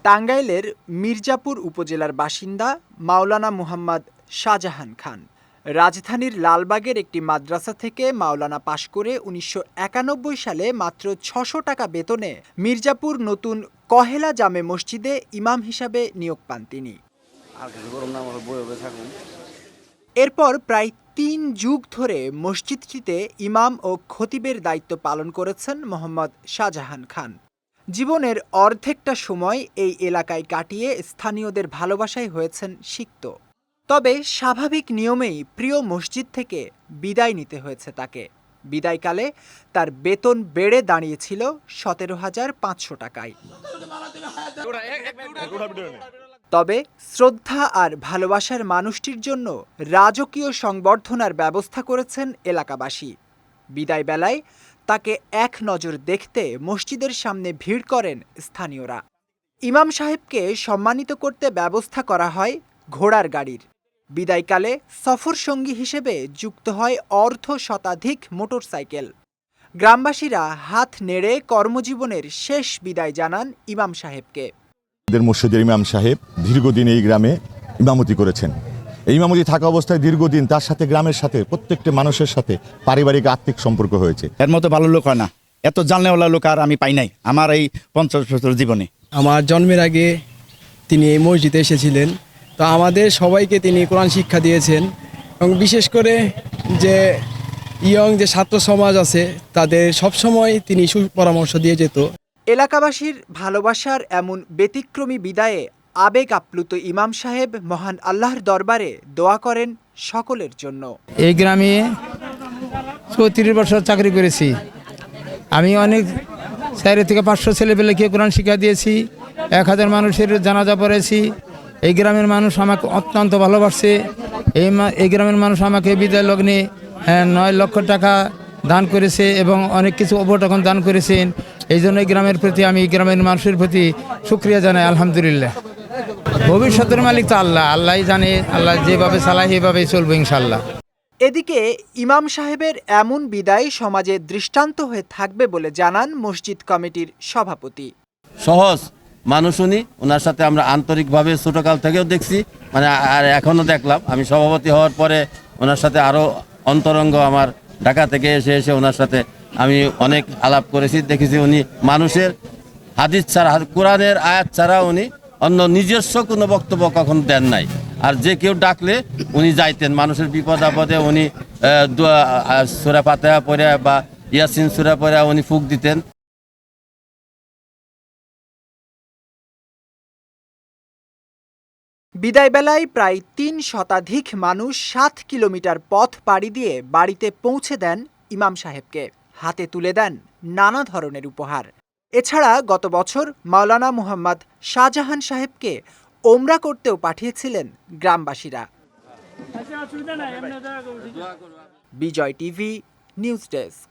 টাঙ্গাইলের মির্জাপুর উপজেলার বাসিন্দা মাওলানা মুহাম্মদ শাহজাহান খান রাজধানীর লালবাগের একটি মাদ্রাসা থেকে মাওলানা পাশ করে ১৯৯১ সালে মাত্র ৬০০ টাকা বেতনে মির্জাপুর নতুন কহেলা জামে মসজিদে ইমাম হিসাবে নিয়োগ পান তিনি। এরপর প্রায় ৩ যুগ ধরে মসজিদটিতে ইমাম ও খতিবের দায়িত্ব পালন করেছেন মোহাম্মদ শাহজাহান খান। জীবনের অর্ধেকটা সময় এই এলাকায় কাটিয়ে স্থানীয়দের ভালোবাসায় হয়েছেন সিক্ত। তবে স্বাভাবিক নিয়মেই প্রিয় মসজিদ থেকে বিদায় নিতে হয়েছে তাকে। বিদায়কালে তার বেতন বেড়ে দাঁড়িয়েছিল ১৭,৫০০ টাকায়। তবে শ্রদ্ধা আর ভালোবাসার মানুষটির জন্য রাজকীয় সংবর্ধনার ব্যবস্থা করেছেন এলাকাবাসী। বিদায় বেলায় তাকে এক নজর দেখতে মসজিদের সামনে ভিড় করেন স্থানীয়রা। ইমাম সাহেবকে সম্মানিত করতে ব্যবস্থা করা হয় ঘোড়ার গাড়ির। বিদায়কালে সফর সঙ্গী হিসেবে যুক্ত হয় অর্ধ শতাধিক মোটরসাইকেল। গ্রামবাসীরা হাত নেড়ে কর্মজীবনের শেষ বিদায় জানান ইমাম সাহেবকে। মসজিদের ইমাম সাহেব দীর্ঘদিন এই গ্রামে ইমামতি করেছেন। এই ইমামতি থাকা অবস্থায় দীর্ঘদিন তার সাথে গ্রামের সাথে প্রত্যেকটা মানুষের সাথে পারিবারিক আত্মিক সম্পর্ক হয়েছে। এর মতো ভালো লোক হয় না, এত জানলেওয়ালা লোক আর আমি পাই নাই আমার এই ৫০ বছর জীবনে। আমার জন্মের আগে তিনি এই মসজিদে এসেছিলেন, তো আমাদের সবাইকে তিনি কোরআন শিক্ষা দিয়েছেন এবং বিশেষ করে যে যে ছাত্র সমাজ আছে তাদের সবসময় তিনি সুপরামর্শ দিয়ে যেত। এলাকাবাসীর ভালোবাসার এমন ব্যতিক্রমী বিদায়ে আবেগ আপ্লুত ইমাম সাহেব মহান আল্লাহর দরবারে দোয়া করেন সকলের জন্য। এই গ্রামে ৩৪ বছর চাকরি করেছি। আমি অনেক ৪ থেকে ৫০০ ছেলেপেলেকে কোরআন শিক্ষা দিয়েছি, ১,০০০ মানুষের জানাজা পড়েছি। এই গ্রামের মানুষ আমাকে অত্যন্ত ভালোবাসছে। এই গ্রামের মানুষ আমাকে বিদায় লগ্নে ৯ লক্ষ টাকা দান করেছে এবং অনেক কিছু উপঢৌকন দান করেছেন। এই জন্য এই গ্রামের প্রতি আমি গ্রামের মানুষের প্রতি শুকরিয়া জানাই, আলহামদুলিল্লাহ। ভবিষ্যতের মালিক তো আল্লাহ, আল্লাহই জানে, আল্লাহ যেভাবে চালায় সেভাবেই চলবো ইনশাল্লাহ। এদিকে ইমাম সাহেবের এমন বিদায় সমাজে দৃষ্টান্ত হয়ে থাকবে বলে জানান মসজিদ কমিটির সভাপতি। সহজ মানুষ উনি, ওনার সাথে আমরা আন্তরিকভাবে ছোটকাল থেকেও দেখছি, মানে আর এখনও দেখলাম। আমি সভাপতি হওয়ার পরে ওনার সাথে আরও অন্তরঙ্গ আমার ঢাকা থেকে এসে ওনার সাথে আমি অনেক আলাপ করেছি, দেখেছি উনি মানুষের হাদিস ছাড়া, কোরআনের আয়াত ছাড়া উনি অন্য নিজস্ব কোনো বক্তব্য কখনো দেন নাই। আর যে কেউ ডাকলে উনি যাইতেন, মানুষের বিপদ আপদে উনি সূরা ফাতিহা পড়ে বা ইয়াসিন সূরা পড়ে উনি ফুঁক দিতেন। বিদায় বেলায় প্রায় ৩ শতাধিক মানুষ ৭ কিলোমিটার পথ পাড়ি দিয়ে বাড়িতে পৌঁছে দেন ইমাম সাহেবকে, হাতে তুলে দেন নানা ধরনের উপহার। এছাড়া গত বছর মাওলানা মুহাম্মদ শাহজাহান সাহেবকে ওমরা করতেও পাঠিয়েছিলেন গ্রামবাসীরা। বিজয় টিভি নিউজ ডেস্ক।